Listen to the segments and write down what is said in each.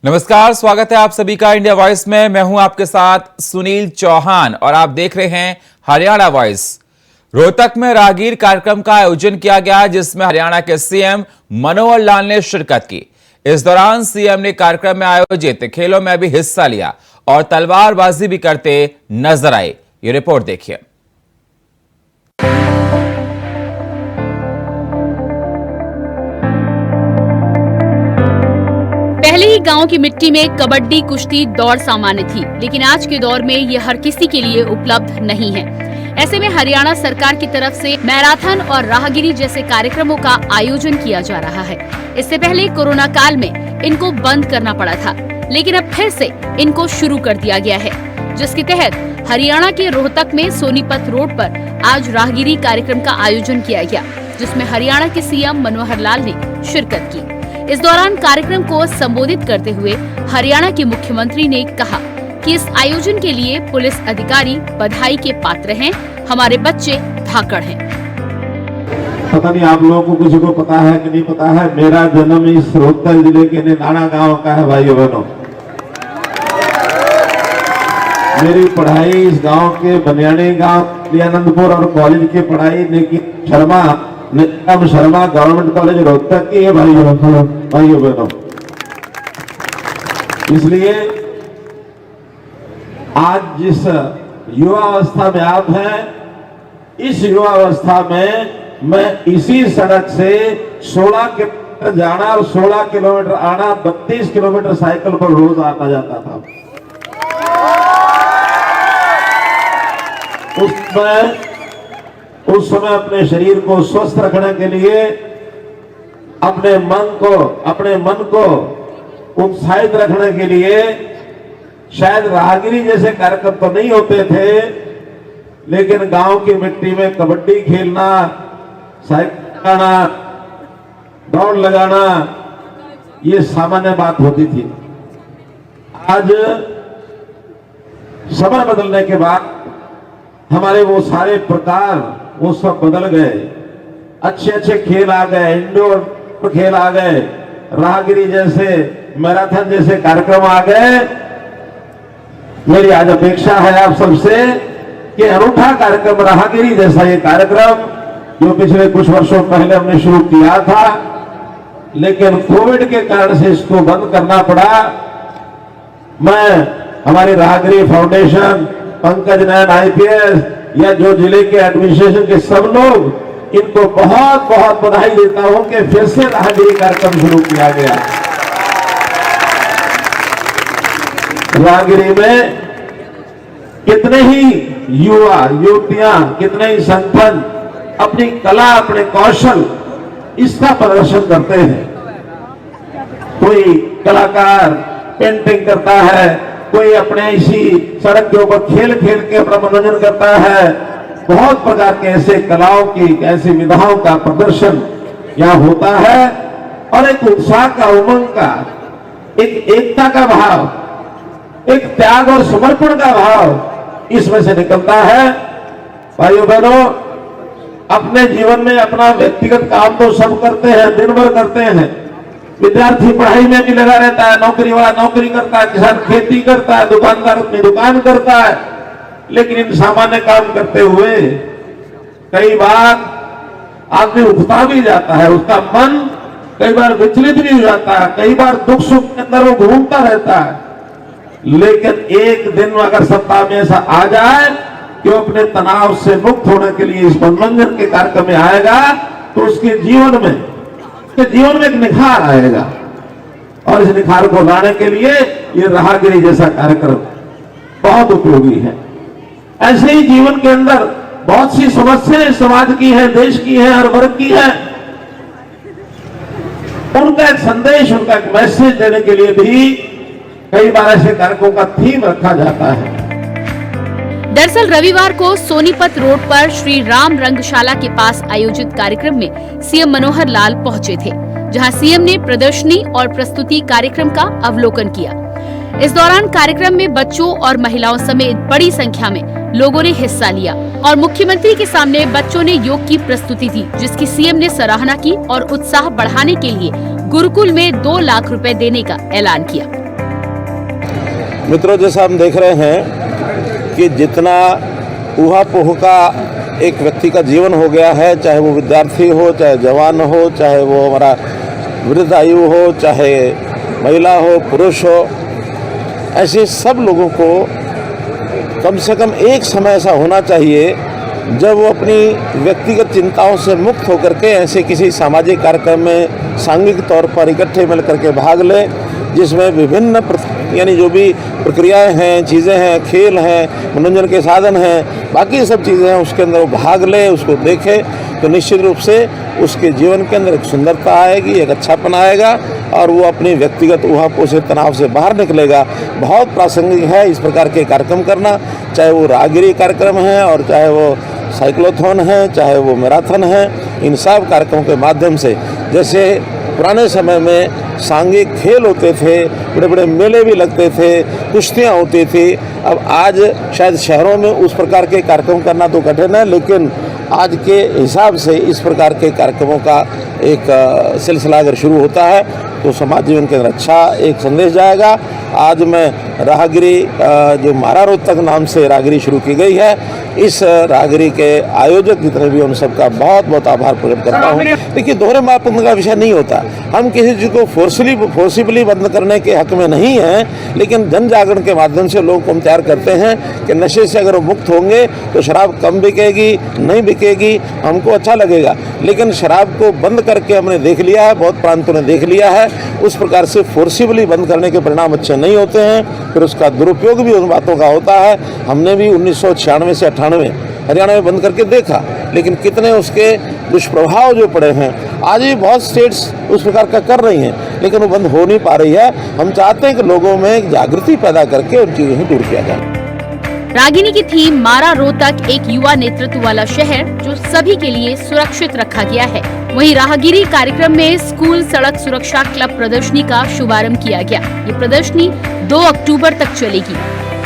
नमस्कार, स्वागत है आप सभी का इंडिया वॉइस में। मैं हूं आपके साथ सुनील चौहान और आप देख रहे हैं हरियाणा वॉइस। रोहतक में राहगीर कार्यक्रम का आयोजन किया गया जिसमें हरियाणा के सीएम मनोहर लाल ने शिरकत की। इस दौरान सीएम ने कार्यक्रम में आयोजित खेलों में भी हिस्सा लिया और तलवारबाजी भी करते नजर आए। ये रिपोर्ट देखिए। पहले ही गांव की मिट्टी में कबड्डी, कुश्ती, दौड़ सामान्य थी, लेकिन आज के दौर में ये हर किसी के लिए उपलब्ध नहीं है। ऐसे में हरियाणा सरकार की तरफ से मैराथन और राहगिरी जैसे कार्यक्रमों का आयोजन किया जा रहा है। इससे पहले कोरोना काल में इनको बंद करना पड़ा था, लेकिन अब फिर से इनको शुरू कर दिया गया है, जिसके तहत हरियाणा के रोहतक में सोनीपत रोड पर आज राहगिरी कार्यक्रम का आयोजन किया गया, जिसमें हरियाणा के सीएम मनोहर लाल ने शिरकत की। इस दौरान कार्यक्रम को संबोधित करते हुए हरियाणा के मुख्यमंत्री ने कहा कि इस आयोजन के लिए पुलिस अधिकारी बधाई के पात्र हैं, हमारे बच्चे धाकड़ हैं। पता नहीं आप लोगों को किसी को पता है कि नहीं पता है, मेरा जन्म इस रोहतक जिले के निनाणा गांव का है भाइयों बहनों। मेरी पढ़ाई इस गांव के बनियानी गांव आनंदपुर और कॉलेज की पढ़ाई नितिन शर्मा गवर्नमेंट कॉलेज रोहतक की है भाइयों बहनों। इसलिए आज जिस युवा अवस्था में आप हैं, इस युवा अवस्था में मैं इसी सड़क से 16 किलोमीटर जाना और 16 किलोमीटर आना, 32 किलोमीटर साइकिल पर रोज आता जाता था। उस समय अपने शरीर को स्वस्थ रखने के लिए, अपने मन को उत्साहित रखने के लिए शायद राहगिरी जैसे कार्यक्रम तो नहीं होते थे, लेकिन गांव की मिट्टी में कबड्डी खेलना, साइकिल चलाना, दौड़ लगाना, ये सामान्य बात होती थी। आज समय बदलने के बाद हमारे वो सारे प्रकार वो सब बदल गए। अच्छे अच्छे खेल आ गए, इंडोर खेल आ गए, राहगिरी जैसे, मैराथन जैसे कार्यक्रम आ गए। मेरी आज अपेक्षा है आप सबसे कि अनूठा कार्यक्रम राहगिरी जैसा ये कार्यक्रम जो पिछले कुछ वर्षों पहले हमने शुरू किया था, लेकिन कोविड के कारण से इसको बंद करना पड़ा। मैं हमारी राहगिरी फाउंडेशन, पंकज नयन आईपीएस या जो जिले के एडमिनिस्ट्रेशन के सब लोग, इनको बहुत बहुत बधाई देता हूं कि फिर से राहगिरी कार्यक्रम शुरू किया गया। राहगिरी में कितने ही युवा युवतियां, कितने ही संपन्न अपनी कला, अपने कौशल इसका प्रदर्शन करते हैं। कोई कलाकार पेंटिंग करता है, कोई अपने इसी सड़क के ऊपर खेल खेल के अपना मनोरंजन करता है। बहुत प्रकार के ऐसे कलाओं की, ऐसी विधाओं का प्रदर्शन यहाँ होता है और एक उत्साह का, उमंग का, एक एकता का भाव, एक त्याग और समर्पण का भाव इसमें से निकलता है। भाइयों बहनों, अपने जीवन में अपना व्यक्तिगत काम तो सब करते हैं, दिन भर करते हैं। विद्यार्थी पढ़ाई में भी लगा रहता है, नौकरी वाला नौकरी करता है, किसान खेती करता है, दुकानदार अपनी दुकान करता है, लेकिन इन सामान्य काम करते हुए कई बार आदमी उकता भी जाता है, उसका मन कई बार विचलित भी हो जाता है, कई बार दुख सुख के अंदर वो घूमता रहता है। लेकिन एक दिन अगर सप्ताह में ऐसा आ जाए कि वो अपने तनाव से मुक्त होने के लिए इस मनोरंजन के कार्यक्रम में आएगा, तो उसके जीवन में एक निखार आएगा और इस निखार को लाने के लिए ये राहगिरी जैसा कार्यक्रम बहुत उपयोगी है। ऐसे ही जीवन के अंदर बहुत सी समस्याएं समाज की है, देश की है, हर वर्ग की है। उनका एक संदेश, उनका एक मैसेज देने के लिए भी कई बार ऐसे कार्यक्रमों का थीम रखा जाता है। दरअसल रविवार को सोनीपत रोड पर श्री राम रंगशाला के पास आयोजित कार्यक्रम में सीएम मनोहर लाल पहुंचे थे, जहां सीएम ने प्रदर्शनी और प्रस्तुति कार्यक्रम का अवलोकन किया। इस दौरान कार्यक्रम में बच्चों और महिलाओं समेत बड़ी संख्या में लोगों ने हिस्सा लिया और मुख्यमंत्री के सामने बच्चों ने योग की प्रस्तुति दी, जिसकी सीएम ने सराहना की और उत्साह बढ़ाने के लिए गुरुकुल में 2 लाख रुपए देने का ऐलान किया। मित्रों, जैसा हम देख रहे हैं कि जितना ऊहा-पोह का एक व्यक्ति का जीवन हो गया है, चाहे वो विद्यार्थी हो, चाहे जवान हो, चाहे वो हमारा वृद्ध आयु हो, चाहे महिला हो, पुरुष हो, ऐसे सब लोगों को कम से कम एक समय ऐसा होना चाहिए जब वो अपनी व्यक्तिगत चिंताओं से मुक्त होकर के ऐसे किसी सामाजिक कार्यक्रम में सांघिक तौर पर इकट्ठे मिल करके भाग ले, जिसमें विभिन्न यानी जो भी प्रक्रियाएं हैं, चीज़ें हैं, खेल हैं, मनोरंजन के साधन हैं, बाकी सब चीज़ें हैं, उसके अंदर वो भाग ले, उसको देखे, तो निश्चित रूप से उसके जीवन के अंदर एक सुंदरता आएगी, एक अच्छापन आएगा और वो अपनी व्यक्तिगत ऊहापोह से, तनाव से बाहर निकलेगा। बहुत प्रासंगिक है इस प्रकार के कार्यक्रम करना, चाहे वो राहगिरी कार्यक्रम है और चाहे वो साइक्लोथॉन है, चाहे वो मैराथन है। इन सब कार्यक्रमों के माध्यम से, जैसे पुराने समय में सांघिक खेल होते थे, बड़े बड़े मेले भी लगते थे, कुश्तियाँ होती थी, अब आज शायद शहरों में उस प्रकार के कार्यक्रम करना तो कठिन है, लेकिन आज के हिसाब से इस प्रकार के कार्यक्रमों का एक सिलसिला अगर शुरू होता है तो समाज जीवन के अंदर अच्छा एक संदेश जाएगा। आज मैं राहगिरी जो मारा रोहतक नाम से राहगिरी शुरू की गई है, इस राहगिरी के आयोजक जितने भी उन सबका बहुत बहुत आभार प्रकट करता हूँ। देखिए, दोहरे मापदंड का विषय नहीं होता, हम किसी चीज़ को फोर्सिबली बंद करने के हक में नहीं हैं, लेकिन जन जागरण के माध्यम से लोगों को हम तैयार करते हैं कि नशे से अगर वो मुक्त होंगे तो शराब कम बिकेगी, नहीं बिकेगी, हमको अच्छा लगेगा। लेकिन शराब को बंद करके हमने देख लिया है, बहुत प्रांतों ने देख लिया है, उस प्रकार से फोर्सिबली बंद करने के परिणाम अच्छे नहीं होते हैं, फिर उसका दुरुपयोग भी उन बातों का होता है। हमने भी 1996 से 98 हरियाणा में बंद करके देखा, लेकिन कितने उसके दुष्प्रभाव जो पड़े हैं, आज भी बहुत स्टेट्स उस प्रकार का कर रही हैं, लेकिन वो बंद हो नहीं पा रही है। हम चाहते हैं कि लोगों में जागृति पैदा करके उन चीज़ों से दूर किया जाए। रागिनी की थीम मारा रोहतक, एक युवा नेतृत्व वाला शहर जो सभी के लिए सुरक्षित रखा गया है। वहीं राहगिरी कार्यक्रम में स्कूल सड़क सुरक्षा क्लब प्रदर्शनी का शुभारंभ किया गया। ये प्रदर्शनी 2 अक्टूबर तक चलेगी।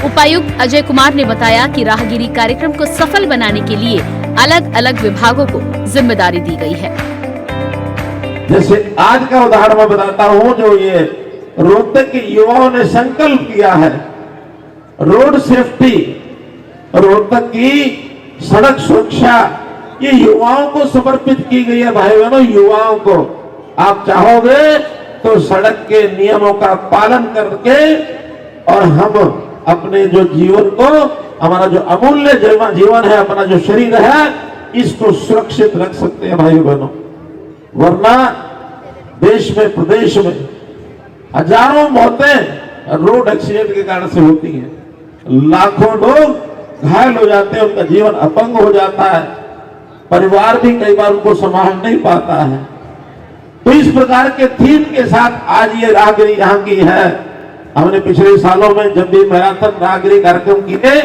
उपायुक्त अजय कुमार ने बताया कि राहगिरी कार्यक्रम को सफल बनाने के लिए अलग अलग विभागों को जिम्मेदारी दी गई है। जैसे आज का उदाहरण मैं बताता हूँ, जो ये रोहतक के युवाओं ने संकल्प किया है, रोड सेफ्टी, रोहतक की सड़क सुरक्षा, ये युवाओं को समर्पित की गई है। भाई बहनों, युवाओं को आप चाहोगे तो सड़क के नियमों का पालन करके और हम अपने जो जीवन को, हमारा जो अमूल्य जीवन है, अपना जो शरीर है, इसको सुरक्षित रख सकते हैं भाई बहनों। वरना देश में, प्रदेश में हजारों मौतें रोड एक्सीडेंट के कारण से होती हैं, लाखों लोग घायल हो जाते हैं, उनका जीवन अपंग हो जाता है, परिवार भी कई बार उनको संभाल नहीं पाता है। तो इस प्रकार के थीम के साथ आज ये राहगिरी यहाँ की है। हमने पिछले सालों में जब भी मैराथन राहगिरी कार्यक्रम किए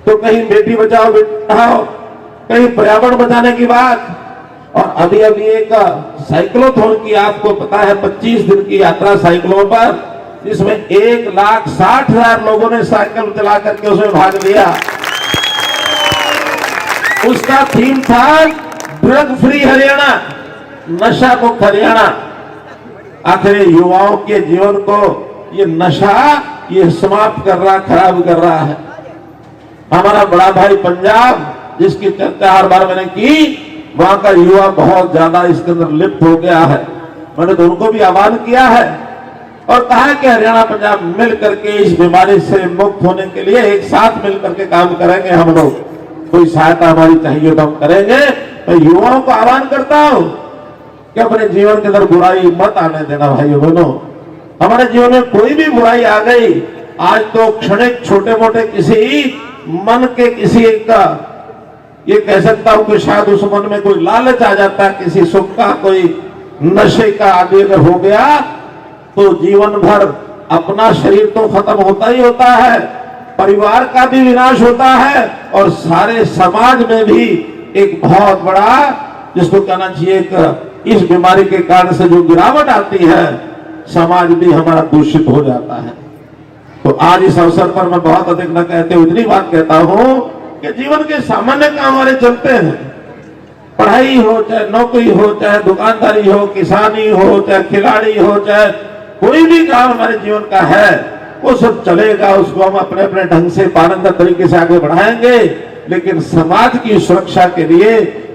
तो कहीं बेटी बचाओ बेटी पढ़ाओ, कहीं पर्यावरण बचाने की बात, और अभी एक साइक्लोथॉन की, आपको पता है 25 दिन की यात्रा साइकिलों पर, जिसमें 1,60,000 लोगों ने साइकिल चला करके उसमें भाग लिया। उसका थीम था ड्रग फ्री हरियाणा, नशा मुक्त हरियाणा। आखिर युवाओं के जीवन को ये नशा ये समाप्त कर रहा, खराब कर रहा है। हमारा बड़ा भाई पंजाब, जिसकी चर्चा हर बार मैंने की, वहां का युवा बहुत ज्यादा इसके अंदर लिप्त हो गया है। मैंने तो उनको भी आह्वान किया है और कहा है कि हरियाणा पंजाब मिल करके इस बीमारी से मुक्त होने के लिए एक साथ मिल करके काम करेंगे। हम लोग, कोई सहायता हमारी चाहिए तो हम करेंगे। मैं युवाओं को आह्वान करता हूं कि अपने जीवन के अंदर बुराई मत आने देना भाइयों बहनों। हमारे जीवन में कोई भी बुराई आ गई, आज तो क्षणिक छोटे मोटे किसी मन के किसी का, ये कह सकता हूं कि शायद उस मन में कोई लालच आ जाता है, किसी सुख का, कोई नशे का आदि अगर हो गया तो जीवन भर अपना शरीर तो खत्म होता ही होता है, परिवार का भी विनाश होता है और सारे समाज में भी एक बहुत बड़ा, जिसको कहना चाहिए, इस बीमारी के कारण से जो गिरावट आती है, समाज भी हमारा दूषित हो जाता है। तो आज इस अवसर पर मैं बहुत अधिक न कहते हुए इतनी बात कहता हूं कि जीवन के सामान्य काम हमारे चलते हैं, पढ़ाई हो, चाहे नौकरी हो, चाहे दुकानदारी हो, किसानी हो, चाहे खिलाड़ी हो, चाहे कोई भी काम हमारे जीवन का है, वो सब चलेगा, उसको हम अपने अपने ढंग से पारंगत तरीके से आगे बढ़ाएंगे। लेकिन समाज की सुरक्षा के लिए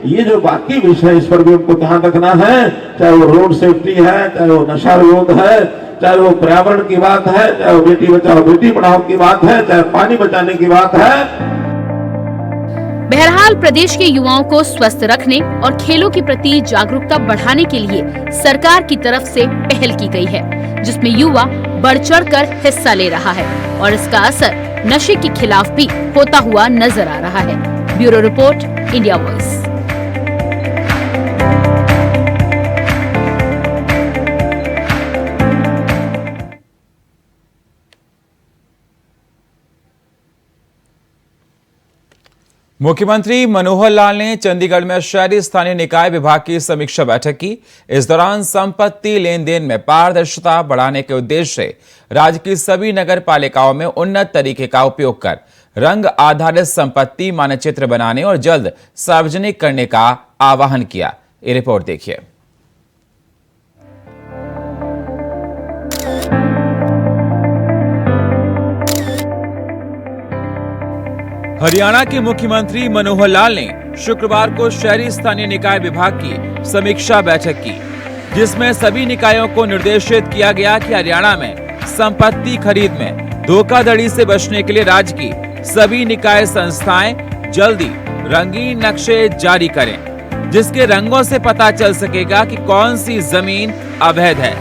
ये जो बाकी विषय, इस पर भी हमको ध्यान रखना है, चाहे वो रोड सेफ्टी है, चाहे वो नशा विरोध है, चाहे वो पर्यावरण की बात है, चाहे वो बेटी बचाओ बेटी पढ़ाओ की बात है, चाहे पानी बचाने की बात है। बहरहाल प्रदेश के युवाओं को स्वस्थ रखने और खेलों के प्रति जागरूकता बढ़ाने के लिए सरकार की तरफ से पहल की गई है, जिसमें युवा बढ़ चढ़कर हिस्सा ले रहा है और इसका असर नशे के खिलाफ भी होता हुआ नजर आ रहा है। Bureau report, India voice. मुख्यमंत्री मनोहर लाल ने चंडीगढ़ में शहरी स्थानीय निकाय विभाग की समीक्षा बैठक की। इस दौरान संपत्ति लेन देन में पारदर्शिता बढ़ाने के उद्देश्य से राज्य की सभी नगर पालिकाओं में उन्नत तरीके का उपयोग कर रंग आधारित संपत्ति मानचित्र बनाने और जल्द सार्वजनिक करने का आह्वान किया। ये रिपोर्ट देखिए। हरियाणा के मुख्यमंत्री मनोहर लाल ने शुक्रवार को शहरी स्थानीय निकाय विभाग की समीक्षा बैठक की, जिसमें सभी निकायों को निर्देशित किया गया कि हरियाणा में संपत्ति खरीद में धोखाधड़ी से बचने के लिए राज्य की सभी निकाय संस्थाएं जल्दी रंगीन नक्शे जारी करें, जिसके रंगों से पता चल सकेगा कि कौन सी जमीन अवैध है,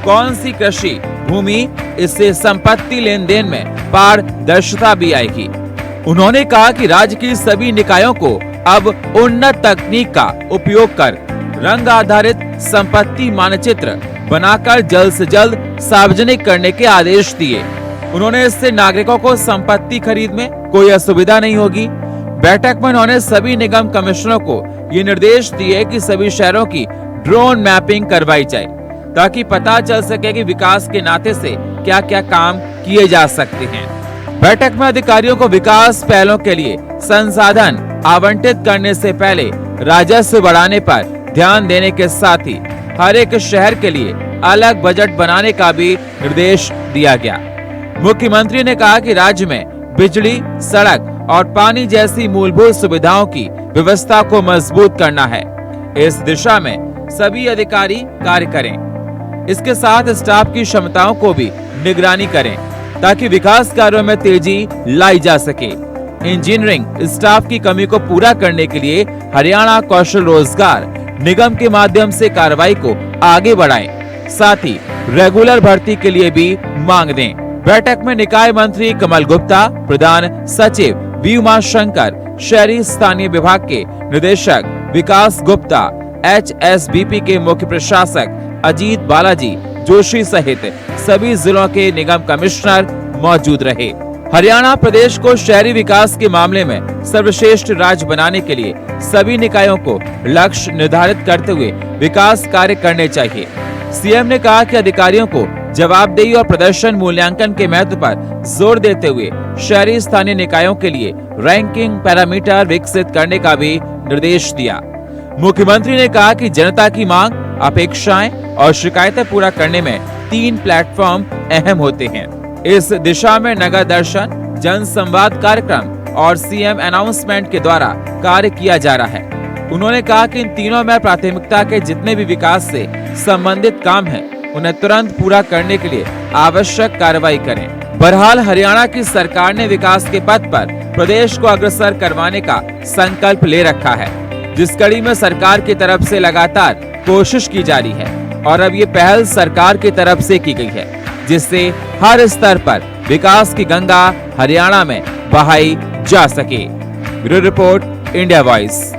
कौन सी कृषि भूमि। इससे संपत्ति लेन देन में पारदर्शिता भी आएगी। उन्होंने कहा कि राज्य की सभी निकायों को अब उन्नत तकनीक का उपयोग कर रंग आधारित संपत्ति मानचित्र बनाकर जल्द से जल्द सार्वजनिक करने के आदेश दिए। उन्होंने इससे नागरिकों को संपत्ति खरीद में कोई असुविधा नहीं होगी। बैठक में उन्होंने सभी निगम कमिश्नरों को ये निर्देश दिए कि सभी शहरों की ड्रोन मैपिंग करवाई जाए, ताकि पता चल सके कि विकास के नाते से क्या क्या काम किए जा सकते हैं। बैठक में अधिकारियों को विकास पहलों के लिए संसाधन आवंटित करने से पहले राजस्व बढ़ाने पर ध्यान देने के साथ ही हर एक शहर के लिए अलग बजट बनाने का भी निर्देश दिया गया। मुख्यमंत्री ने कहा कि राज्य में बिजली, सड़क और पानी जैसी मूलभूत सुविधाओं की व्यवस्था को मजबूत करना है। इस दिशा में सभी अधिकारी कार्य करें। इसके साथ स्टाफ की क्षमताओं को भी निगरानी करें, ताकि विकास कार्यों में तेजी लाई जा सके। इंजीनियरिंग स्टाफ की कमी को पूरा करने के लिए हरियाणा कौशल रोजगार निगम के माध्यम से कार्रवाई को आगे बढ़ाएं, साथ ही रेगुलर भर्ती के लिए भी मांग दें। बैठक में निकाय मंत्री कमल गुप्ता, प्रधान सचिव वी उमाशंकर, शहरी स्थानीय विभाग के निदेशक विकास गुप्ता, HSBP के मुख्य प्रशासक अजीत बालाजी जोशी सहित सभी जिलों के निगम कमिश्नर मौजूद रहे। हरियाणा प्रदेश को शहरी विकास के मामले में सर्वश्रेष्ठ राज्य बनाने के लिए सभी निकायों को लक्ष्य निर्धारित करते हुए विकास कार्य करने चाहिए। सीएम ने कहा कि अधिकारियों को जवाबदेही और प्रदर्शन मूल्यांकन के महत्व पर जोर देते हुए शहरी स्थानीय निकायों के लिए रैंकिंग पैरामीटर विकसित करने का भी निर्देश दिया। मुख्यमंत्री ने कहा कि जनता की मांग, अपेक्षाएं और शिकायतें पूरा करने में 3 प्लेटफॉर्म अहम होते हैं। इस दिशा में नगर दर्शन, जन संवाद कार्यक्रम और सीएम अनाउंसमेंट के द्वारा कार्य किया जा रहा है। उन्होंने कहा कि इन तीनों में प्राथमिकता के जितने भी विकास से संबंधित काम हैं, उन्हें तुरंत पूरा करने के लिए आवश्यक कार्रवाई करें। बहरहाल हरियाणा की सरकार ने विकास के पथ पर प्रदेश को अग्रसर करवाने का संकल्प ले रखा है, जिस कड़ी में सरकार की तरफ से लगातार कोशिश की जा रही है और अब ये पहल सरकार की तरफ से की गई है, जिससे हर स्तर पर विकास की गंगा हरियाणा में बहाई जा सके। Bureau report, India voice.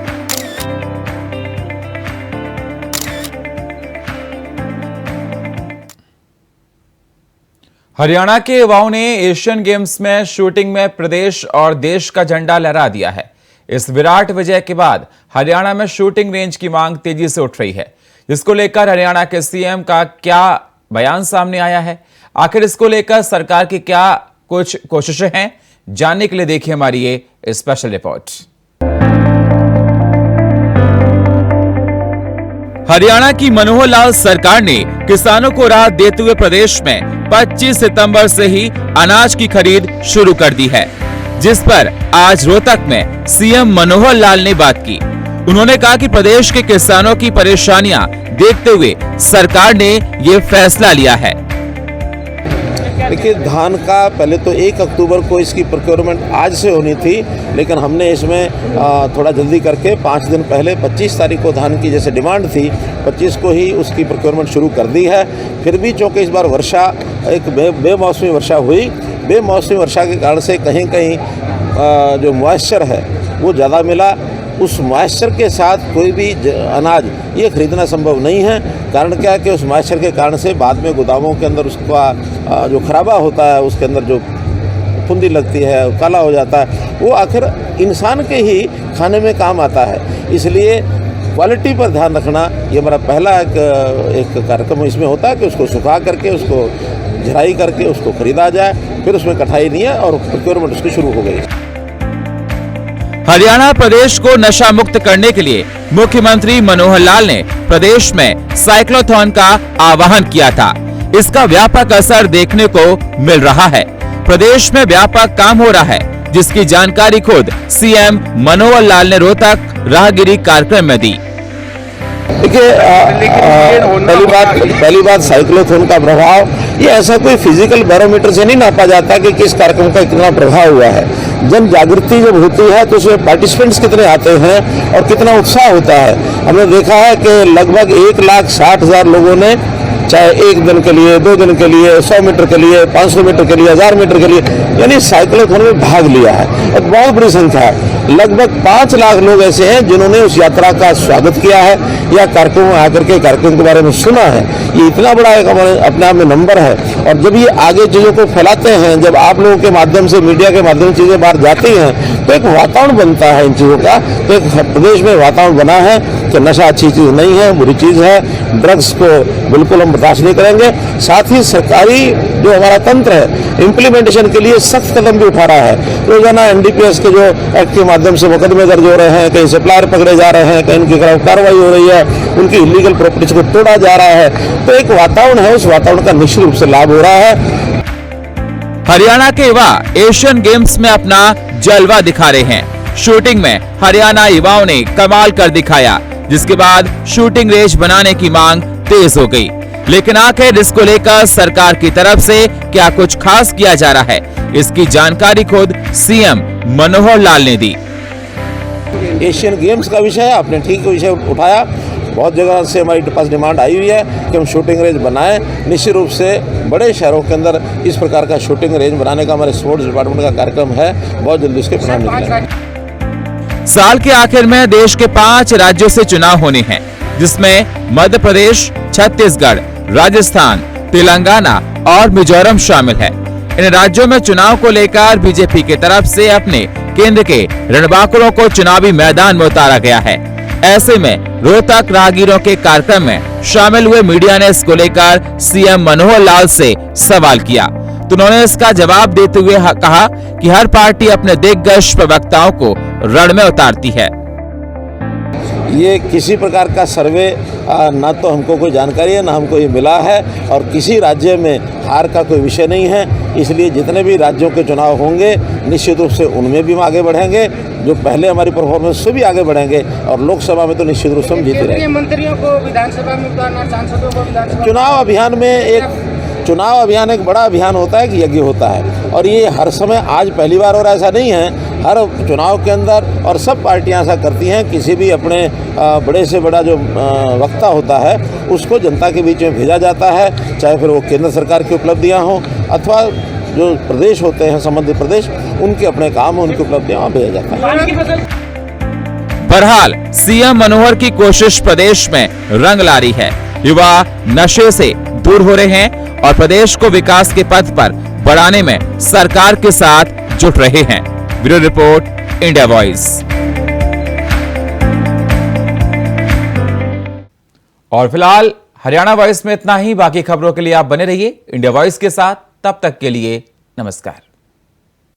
Haryana के युवाओं ने एशियन गेम्स में शूटिंग में प्रदेश और देश का झंडा लहरा दिया है। इस विराट विजय के बाद हरियाणा में शूटिंग रेंज की मांग तेजी से उठ रही है, जिसको लेकर हरियाणा के सीएम का क्या बयान सामने आया है। आखिर इसको लेकर सरकार की क्या कुछ कोशिशें हैं, जानने के लिए देखिए हमारी ये स्पेशल रिपोर्ट। हरियाणा की मनोहर लाल सरकार ने किसानों को राहत देते हुए प्रदेश में 25 सितंबर से ही अनाज की खरीद शुरू कर दी है, जिस पर आज रोहतक में सीएम मनोहर लाल ने बात की। उन्होंने कहा कि प्रदेश के किसानों की परेशानियां देखते हुए सरकार ने ये फैसला लिया है। देखिए, धान का पहले तो 1 अक्टूबर को इसकी प्रोक्योरमेंट आज से होनी थी, लेकिन हमने इसमें थोड़ा जल्दी करके 5 दिन पहले 25 तारीख को धान की जैसे डिमांड थी 25 को ही उसकी प्रोक्योरमेंट शुरू कर दी है। फिर भी चूँकि इस बार वर्षा एक बेमौसमी वर्षा हुई, बेमौसमी वर्षा के कारण से कहीं कहीं जो मॉइस्चर है वो ज़्यादा मिला। उस मॉइस्चर के साथ कोई भी अनाज ये खरीदना संभव नहीं है। कारण क्या है कि उस मॉइस्चर के कारण से बाद में गोदामों के अंदर उसका जो खराबा होता है, उसके अंदर जो फुंदी लगती है, काला हो जाता है, वो आखिर इंसान के ही खाने में काम आता है। इसलिए क्वालिटी पर ध्यान रखना ये हमारा पहला एक कार्यक्रम इसमें होता है कि उसको सुखा करके, उसको झराई करके उसको खरीदा जाए। फिर उसमें कटाई नहीं है और प्रोक्योरमेंट उसकी शुरू हो गई। हरियाणा प्रदेश को नशा मुक्त करने के लिए मुख्यमंत्री मनोहर लाल ने प्रदेश में साइक्लोथॉन का आह्वान किया था। इसका व्यापक असर देखने को मिल रहा है। प्रदेश में व्यापक काम हो रहा है, जिसकी जानकारी खुद सीएम मनोहर लाल ने रोहतक राहगिरी कार्यक्रम में दी। देखिए, पहली बात साइक्लोथॉन का प्रभाव ये ऐसा कोई फिजिकल बैरोमीटर से नहीं नापा जाता कि किस कार्यक्रम का कितना प्रभाव हुआ है। जन जागृति जब होती है तो उसमें पार्टिसिपेंट्स कितने आते हैं और कितना उत्साह होता है। हमने देखा है कि लगभग 1,60,000 लोगों ने चाहे 1 दिन के लिए, 2 दिन के लिए, 100 मीटर के लिए, 500 मीटर के लिए, 1000 मीटर के लिए, यानी साइक्लोथॉन में भाग लिया है। और बहुत बड़ी संख्या है। लगभग 5 लाख लोग ऐसे हैं जिन्होंने उस यात्रा का स्वागत किया है या कार्यक्रम में आकर के कार्यक्रम के बारे में सुना है। ये इतना बड़ा एक अपने आप में नंबर है। और जब ये आगे चीज़ों को फैलाते हैं, जब आप लोगों के माध्यम से, मीडिया के माध्यम से चीज़ें बाहर जाती हैं, तो एक वातावरण बनता है इन चीज़ों का। तो एक प्रदेश में वातावरण बना है कि नशा अच्छी चीज़ नहीं है, बुरी चीज़ है। ड्रग्स को बिल्कुल हम बर्दाश्त नहीं करेंगे। साथ ही सरकारी जो हमारा तंत्र है, इम्प्लीमेंटेशन के लिए सख्त कदम भी उठा रहा है। रोजाना एनडीपीएस के जो एक्ट के माध्यम से मुकदमे दर्ज हो रहे हैं, कहीं सप्लायर पकड़े जा रहे हैं, कहीं उनके खिलाफ कार्रवाई हो रही है, उनकी इलीगल प्रॉपर्टीज को तोड़ा जा रहा है। तो एक वातावरण है, उस वातावरण का निश्चित रूप से लाभ हो रहा है। हरियाणा के युवा एशियन गेम्स में अपना जलवा दिखा रहे हैं। शूटिंग में हरियाणा युवाओं ने कमाल कर दिखाया, जिसके बाद शूटिंग रेंज बनाने की मांग तेज हो गई। लेकिन आखिर इसको लेकर सरकार की तरफ से क्या कुछ खास किया जा रहा है, इसकी जानकारी खुद सीएम मनोहर लाल ने दी। एशियन गेम्स का विषय है, आपने ठीक विषय उठाया। बहुत जगह से हमारी पास डिमांड आई हुई है कि हम शूटिंग रेंज बनाएं। निश्चित रूप से बड़े शहरों के अंदर इस प्रकार का शूटिंग रेंज बनाने का हमारे स्पोर्ट्स डिपार्टमेंट का कार्यक्रम है। बहुत जल्दी उसके परिणाम निकलेंगे। साल के आखिर में देश के 5 राज्यों से चुनाव होने हैं, जिसमें मध्य प्रदेश, छत्तीसगढ़, राजस्थान, तेलंगाना और मिजोरम शामिल है। इन राज्यों में चुनाव को लेकर बीजेपी की तरफ से अपने केंद्र के रणबांकुरों को चुनावी मैदान में उतारा गया है। ऐसे में रोहतक राहगीरों के कार्यक्रम में शामिल हुए मीडिया ने इसको लेकर सीएम मनोहर लाल से सवाल किया, तो उन्होंने इसका जवाब देते हुए कहा कि हर पार्टी अपने दिग्गज प्रवक्ताओं को रण में उतारती है। ये किसी प्रकार का सर्वे ना तो हमको कोई जानकारी है, ना हमको ये मिला है, और किसी राज्य में हार का कोई विषय नहीं है। इसलिए जितने भी राज्यों के चुनाव होंगे निश्चित रूप से उनमें भी हम आगे बढ़ेंगे, जो पहले हमारी परफॉर्मेंस से भी आगे बढ़ेंगे, और लोकसभा में तो निश्चित रूप से हम जीते रहेंगे। मंत्रियों को विधानसभा में उतारना, सांसदों को विधानसभा। चुनाव अभियान एक बड़ा अभियान होता है कि यज्ञ होता है, और ये हर समय आज पहली बार हो रहा है ऐसा नहीं है। हर चुनाव के अंदर और सब पार्टियां ऐसा करती हैं, किसी भी अपने बड़े से बड़ा जो वक्ता होता है उसको जनता के बीच में भेजा जाता है, चाहे फिर वो केंद्र सरकार की उपलब्धियां हों अथवा जो प्रदेश होते हैं, संबंधित प्रदेश, उनके अपने काम हो, उनकी उपलब्धियां भेजा जाता है। बहरहाल सीएम मनोहर की कोशिश प्रदेश में रंग ला रही है। युवा नशे से दूर हो रहे हैं और प्रदेश को विकास के पथ पर बढ़ाने में सरकार के साथ जुट रहे हैं। Bureau report, India voice. और फिलहाल हरियाणा वॉइस में इतना ही। बाकी खबरों के लिए आप बने रहिए इंडिया वॉइस के साथ। तब तक के लिए नमस्कार।